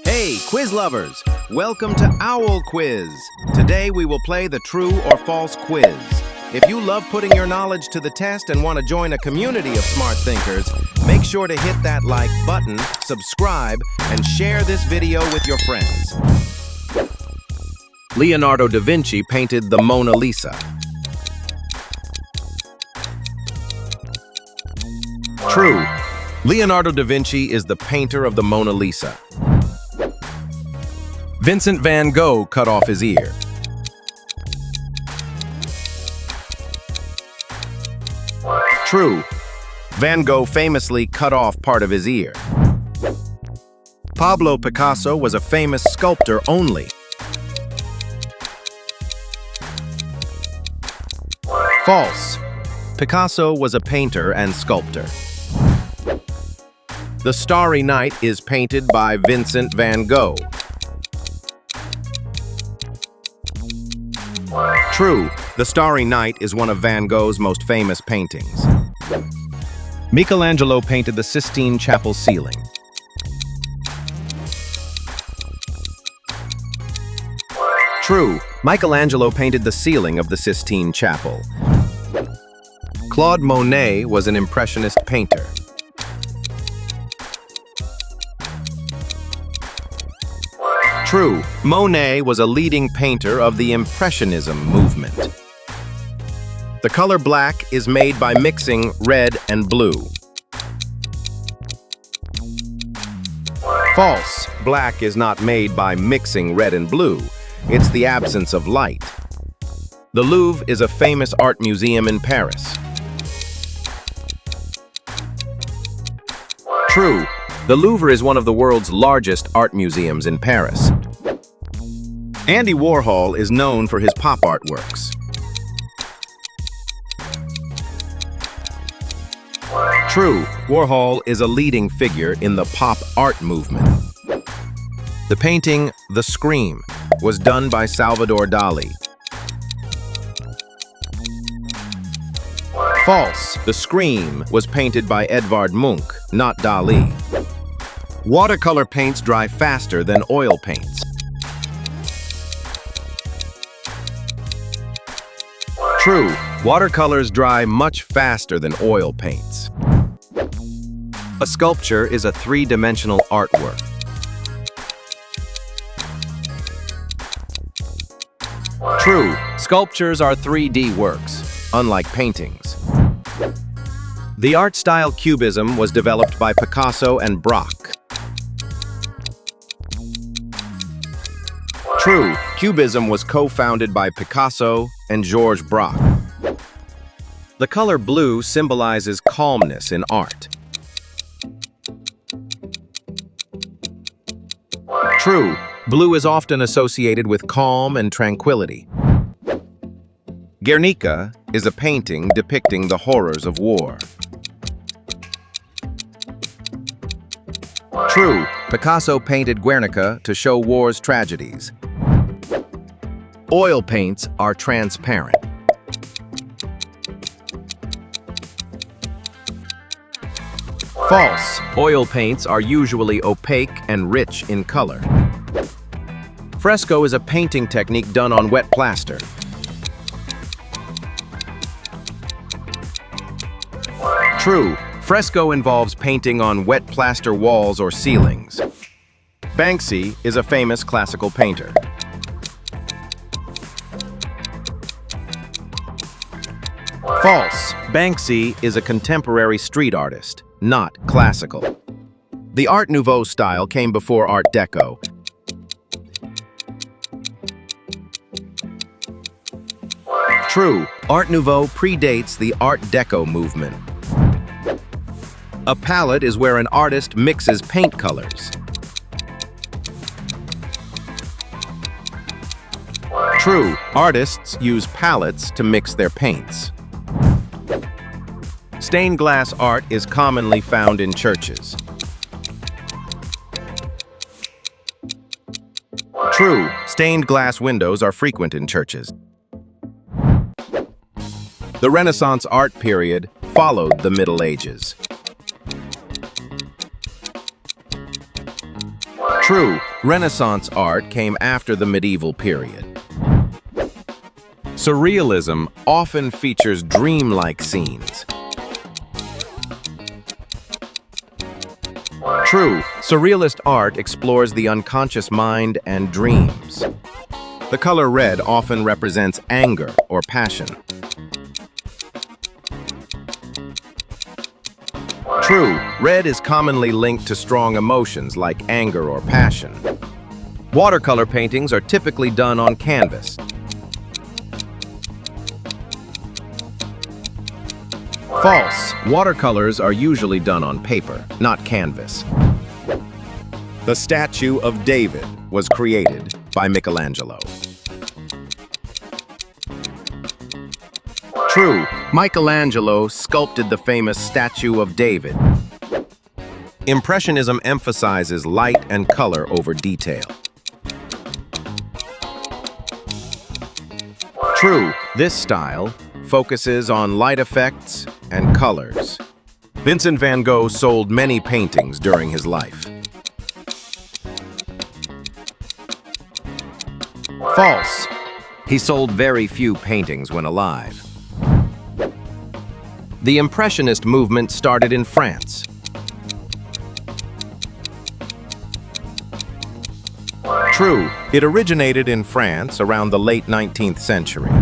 Hey, quiz lovers! Welcome to Owl Quiz. Today we will play the true or false quiz. If you love putting your knowledge to the test and want to join a community of smart thinkers, make sure to hit that like button, subscribe, and share this video with your friends. Leonardo da Vinci painted the Mona Lisa. True. Leonardo da Vinci is the painter of the Mona Lisa. Vincent van Gogh cut off his ear. True. Van Gogh famously cut off part of his ear. Pablo Picasso was a famous sculptor only. False. Picasso was a painter and sculptor. The Starry Night is painted by Vincent van Gogh. True, The Starry Night is one of Van Gogh's most famous paintings. Michelangelo painted the Sistine Chapel ceiling. True, Michelangelo painted the ceiling of the Sistine Chapel. Claude Monet was an Impressionist painter. True, Monet was a leading painter of the Impressionism movement. The color black is made by mixing red and blue. False, black is not made by mixing red and blue. It's the absence of light. The Louvre is a famous art museum in Paris. True, the Louvre is one of the world's largest art museums in Paris. Andy Warhol is known for his pop art works. True, Warhol is a leading figure in the pop art movement. The painting, The Scream, was done by Salvador Dali. False, The Scream was painted by Edvard Munch, not Dali. Watercolor paints dry faster than oil paints. True, watercolors dry much faster than oil paints. A sculpture is a three-dimensional artwork. True, sculptures are 3D works, unlike paintings. The art style Cubism was developed by Picasso and Braque. True, Cubism was co-founded by Picasso and Georges Braque. The color blue symbolizes calmness in art. True, blue is often associated with calm and tranquility. Guernica is a painting depicting the horrors of war. True, Picasso painted Guernica to show war's tragedies. Oil paints are transparent. False, oil paints are usually opaque and rich in color. Fresco is a painting technique done on wet plaster. True, fresco involves painting on wet plaster walls or ceilings. Banksy is a famous classical painter. False, Banksy is a contemporary street artist, not classical. The Art Nouveau style came before Art Deco. True, Art Nouveau predates the Art Deco movement. A palette is where an artist mixes paint colors. True, artists use palettes to mix their paints. Stained glass art is commonly found in churches. True, stained glass windows are frequent in churches. The Renaissance art period followed the Middle Ages. True, Renaissance art came after the medieval period. Surrealism often features dreamlike scenes. True, surrealist art explores the unconscious mind and dreams. The color red often represents anger or passion. True, red is commonly linked to strong emotions like anger or passion. Watercolor paintings are typically done on canvas. False, watercolors are usually done on paper, not canvas. The statue of David was created by Michelangelo. True, Michelangelo sculpted the famous statue of David. Impressionism emphasizes light and color over detail. True, this style focuses on light effects and colors. Vincent van Gogh sold many paintings during his life. False. He sold very few paintings when alive. The Impressionist movement started in France. True, it originated in France around the late 19th century.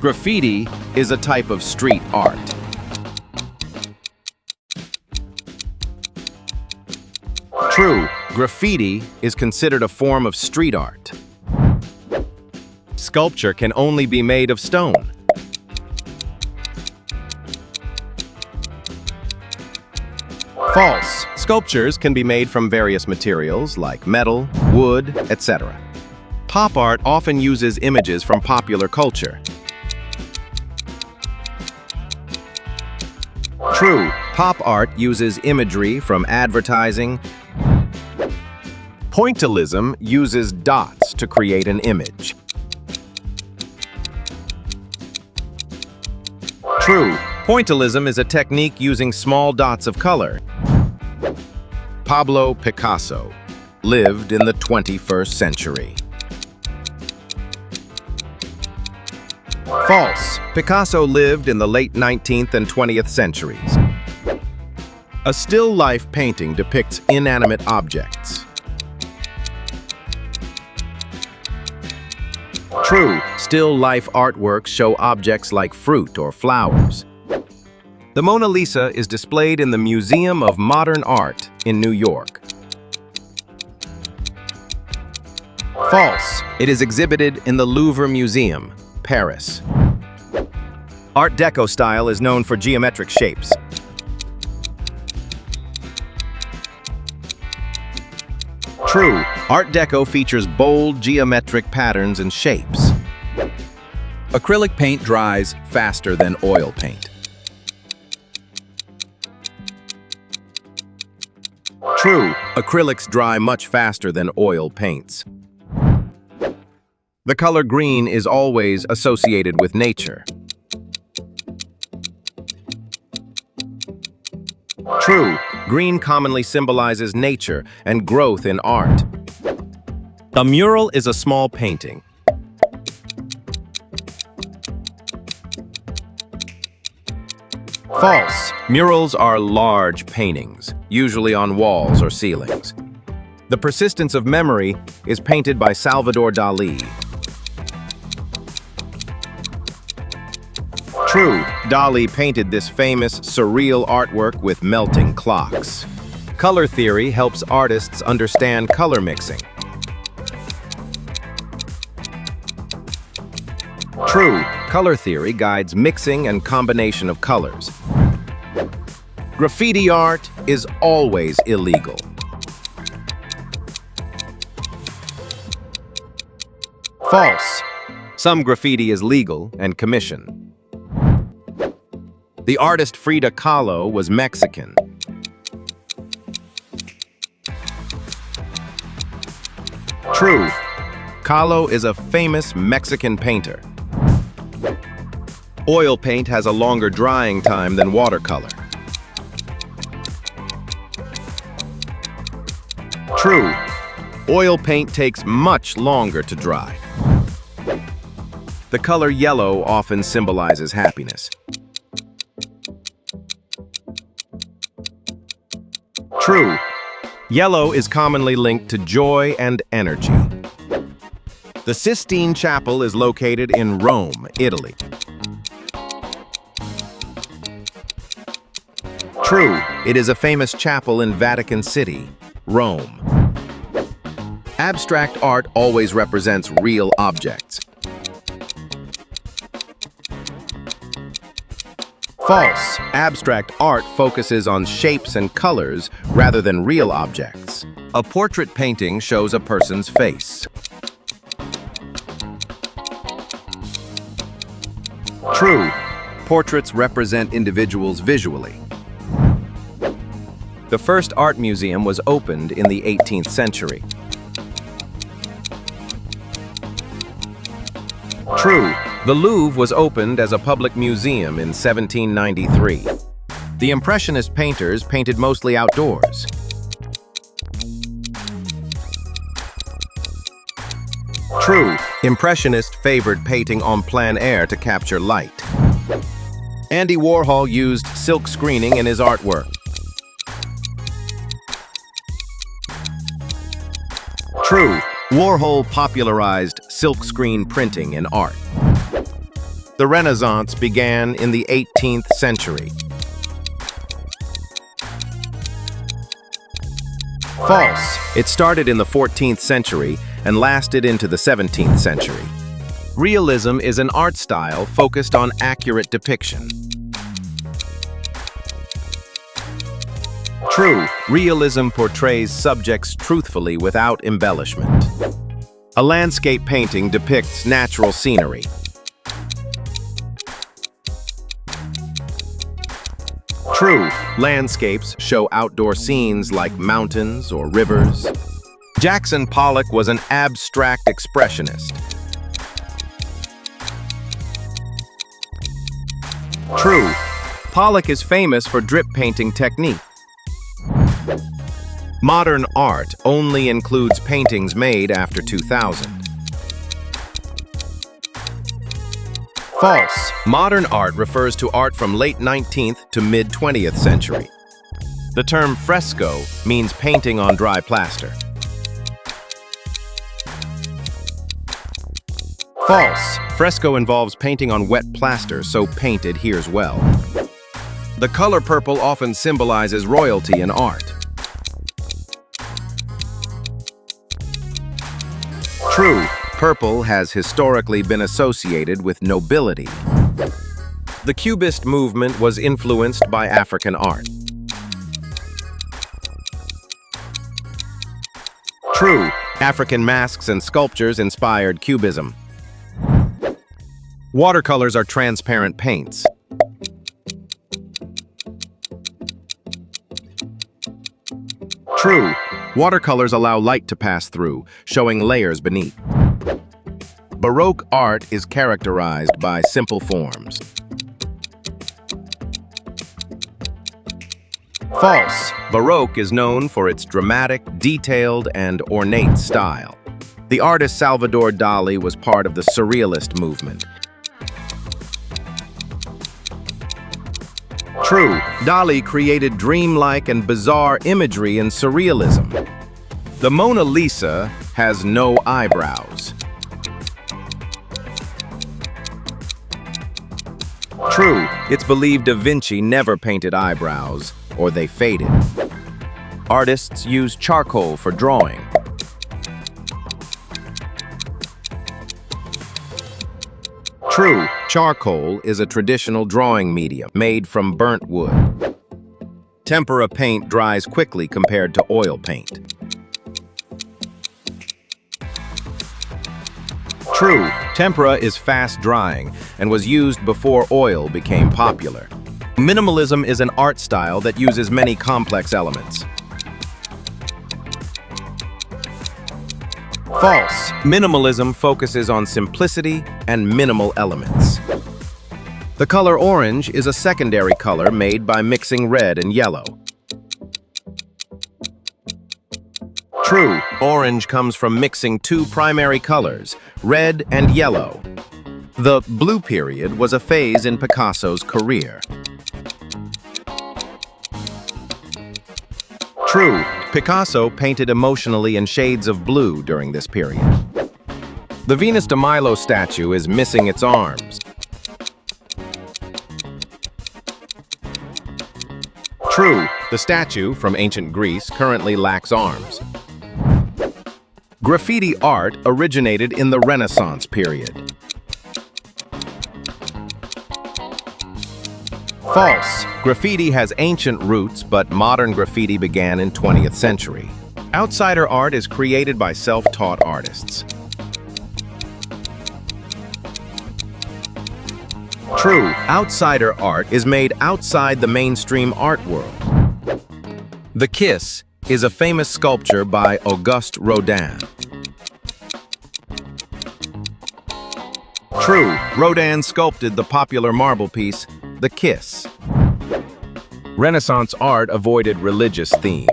Graffiti is a type of street art. True, graffiti is considered a form of street art. Sculpture can only be made of stone. False. Sculptures can be made from various materials like metal, wood, etc. Pop art often uses images from popular culture. True, pop art uses imagery from advertising. Pointillism uses dots to create an image. True, pointillism is a technique using small dots of color. Pablo Picasso lived in the 21st century. False. Picasso lived in the late 19th and 20th centuries. A still life painting depicts inanimate objects. True, still life artworks show objects like fruit or flowers. The Mona Lisa is displayed in the Museum of Modern Art in New York. False. It is exhibited in the Louvre Museum, Paris. Art Deco style is known for geometric shapes. True, Art Deco features bold geometric patterns and shapes. Acrylic paint dries faster than oil paint. True, acrylics dry much faster than oil paints. The color green is always associated with nature. True, green commonly symbolizes nature and growth in art. A mural is a small painting. False. Murals are large paintings, usually on walls or ceilings. The Persistence of Memory is painted by Salvador Dali. True, Dali painted this famous surreal artwork with melting clocks. Color theory helps artists understand color mixing. True, color theory guides mixing and combination of colors. Graffiti art is always illegal. False. Some graffiti is legal and commissioned. The artist Frida Kahlo was Mexican. True. Kahlo is a famous Mexican painter. Oil paint has a longer drying time than watercolor. True. Oil paint takes much longer to dry. The color yellow often symbolizes happiness. True. Yellow is commonly linked to joy and energy. The Sistine Chapel is located in Rome, Italy. True. It is a famous chapel in Vatican City, Rome. Abstract art always represents real objects. False. Abstract art focuses on shapes and colors rather than real objects. A portrait painting shows a person's face. True. Portraits represent individuals visually. The first art museum was opened in the 18th century. True. The Louvre was opened as a public museum in 1793. The Impressionist painters painted mostly outdoors. True. Impressionists favored painting en plein air to capture light. Andy Warhol used silk screening in his artwork. True. Warhol popularized silkscreen printing in art. The Renaissance began in the 18th century. False. It started in the 14th century and lasted into the 17th century. Realism is an art style focused on accurate depiction. True. Realism portrays subjects truthfully without embellishment. A landscape painting depicts natural scenery. True. Landscapes show outdoor scenes like mountains or rivers. Jackson Pollock was an abstract expressionist. True. Pollock is famous for drip painting technique. Modern art only includes paintings made after 2000. False. Modern art refers to art from late 19th to mid-20th century. The term fresco means painting on dry plaster. False. Fresco involves painting on wet plaster, so paint adheres well. The color purple often symbolizes royalty in art. True. Purple has historically been associated with nobility. The Cubist movement was influenced by African art. True. African masks and sculptures inspired Cubism. Watercolors are transparent paints. True. Watercolors allow light to pass through, showing layers beneath. Baroque art is characterized by simple forms. False. Baroque is known for its dramatic, detailed, and ornate style. The artist Salvador Dali was part of the Surrealist movement. True. Dali created dreamlike and bizarre imagery in Surrealism. The Mona Lisa has no eyebrows. True. It's believed Da Vinci never painted eyebrows, or they faded. Artists use charcoal for drawing. True. Charcoal is a traditional drawing medium made from burnt wood. Tempera paint dries quickly compared to oil paint. True. Tempera is fast drying and was used before oil became popular. Minimalism is an art style that uses many complex elements. False. Minimalism focuses on simplicity and minimal elements. The color orange is a secondary color made by mixing red and yellow. True, orange comes from mixing two primary colors, red and yellow. The blue period was a phase in Picasso's career. True, Picasso painted emotionally in shades of blue during this period. The Venus de Milo statue is missing its arms. True, the statue from ancient Greece currently lacks arms. Graffiti art originated in the Renaissance period. False. Graffiti has ancient roots, but modern graffiti began in 20th century. Outsider art is created by self-taught artists. True, outsider art is made outside the mainstream art world. The Kiss is a famous sculpture by Auguste Rodin. True, Rodin sculpted the popular marble piece, The Kiss. Renaissance art avoided religious themes.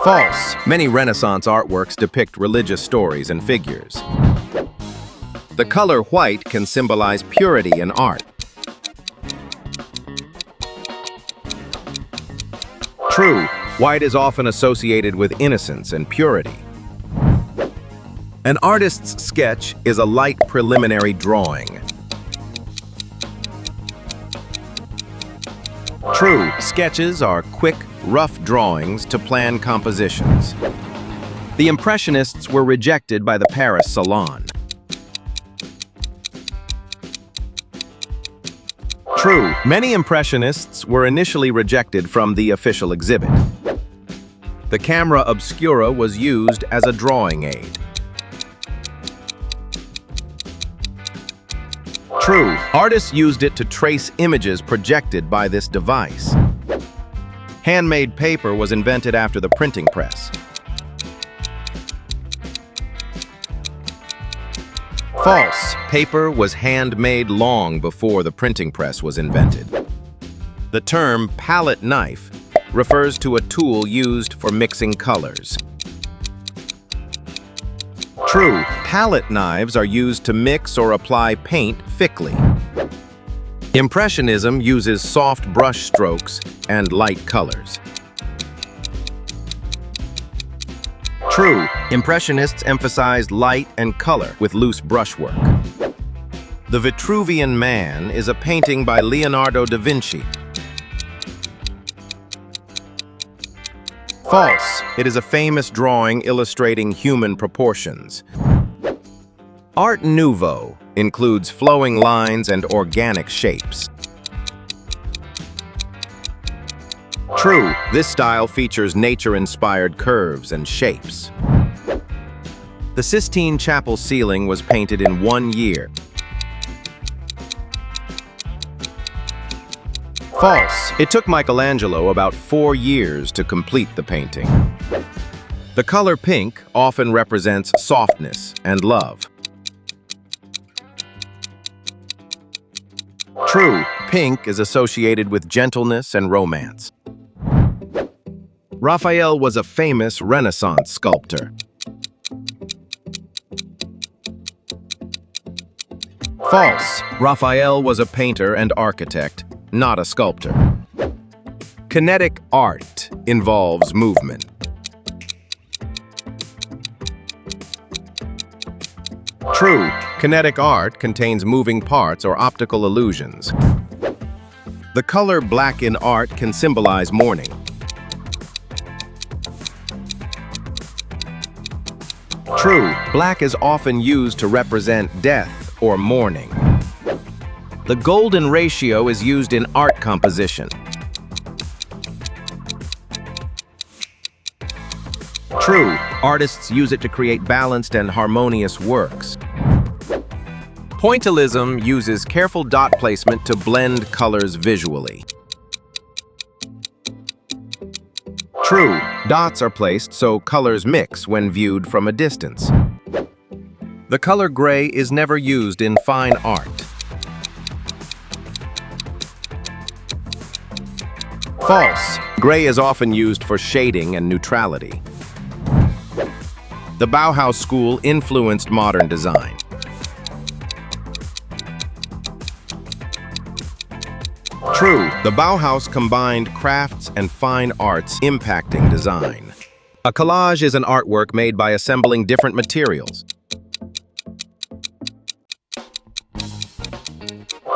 False. Many Renaissance artworks depict religious stories and figures. The color white can symbolize purity in art. True, white is often associated with innocence and purity. An artist's sketch is a light preliminary drawing. True, sketches are quick, rough drawings to plan compositions. The Impressionists were rejected by the Paris Salon. True, many Impressionists were initially rejected from the official exhibit. The camera obscura was used as a drawing aid. True, artists used it to trace images projected by this device. Handmade paper was invented after the printing press. False. Paper was handmade long before the printing press was invented. The term palette knife refers to a tool used for mixing colors. True, palette knives are used to mix or apply paint thickly. Impressionism uses soft brush strokes and light colors. True, Impressionists emphasized light and color with loose brushwork. The Vitruvian Man is a painting by Leonardo da Vinci. False. It is a famous drawing illustrating human proportions. Art Nouveau includes flowing lines and organic shapes. True, this style features nature-inspired curves and shapes. The Sistine Chapel ceiling was painted in 1 year. False. It took Michelangelo about 4 years to complete the painting. The color pink often represents softness and love. True, pink is associated with gentleness and romance. Raphael was a famous Renaissance sculptor. False. Raphael was a painter and architect, not a sculptor. Kinetic art involves movement. True, kinetic art contains moving parts or optical illusions. The color black in art can symbolize mourning. True, black is often used to represent death or mourning. The golden ratio is used in art composition. True, artists use it to create balanced and harmonious works. Pointillism uses careful dot placement to blend colors visually. True, dots are placed so colors mix when viewed from a distance. The color gray is never used in fine art. False. Gray is often used for shading and neutrality. The Bauhaus school influenced modern design. True. The Bauhaus combined crafts and fine arts, impacting design. A collage is an artwork made by assembling different materials.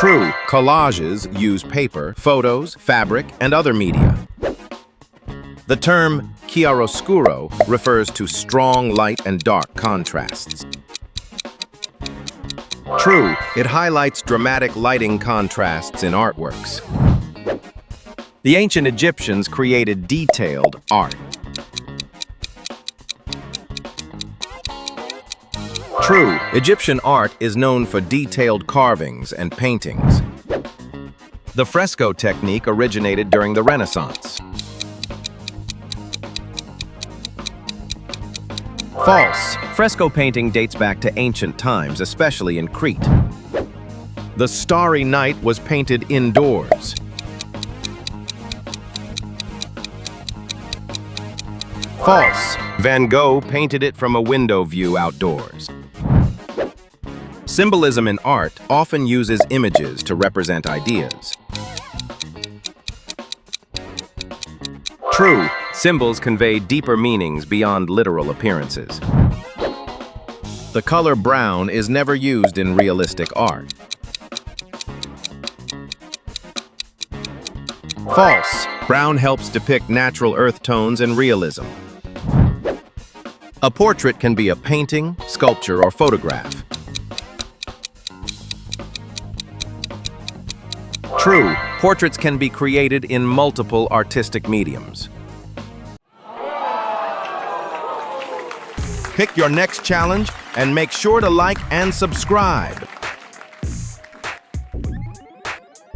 True. Collages use paper, photos, fabric, and other media. The term chiaroscuro refers to strong light and dark contrasts. True. It highlights dramatic lighting contrasts in artworks. The ancient Egyptians created detailed art. True. Egyptian art is known for detailed carvings and paintings. The fresco technique originated during the Renaissance. False. Fresco painting dates back to ancient times, especially in Crete. The Starry Night was painted indoors. False. Van Gogh painted it from a window view outdoors. Symbolism in art often uses images to represent ideas. True. Symbols convey deeper meanings beyond literal appearances. The color brown is never used in realistic art. False. Brown helps depict natural earth tones and realism. A portrait can be a painting, sculpture, or photograph. True. Portraits can be created in multiple artistic mediums. Pick your next challenge and make sure to like and subscribe.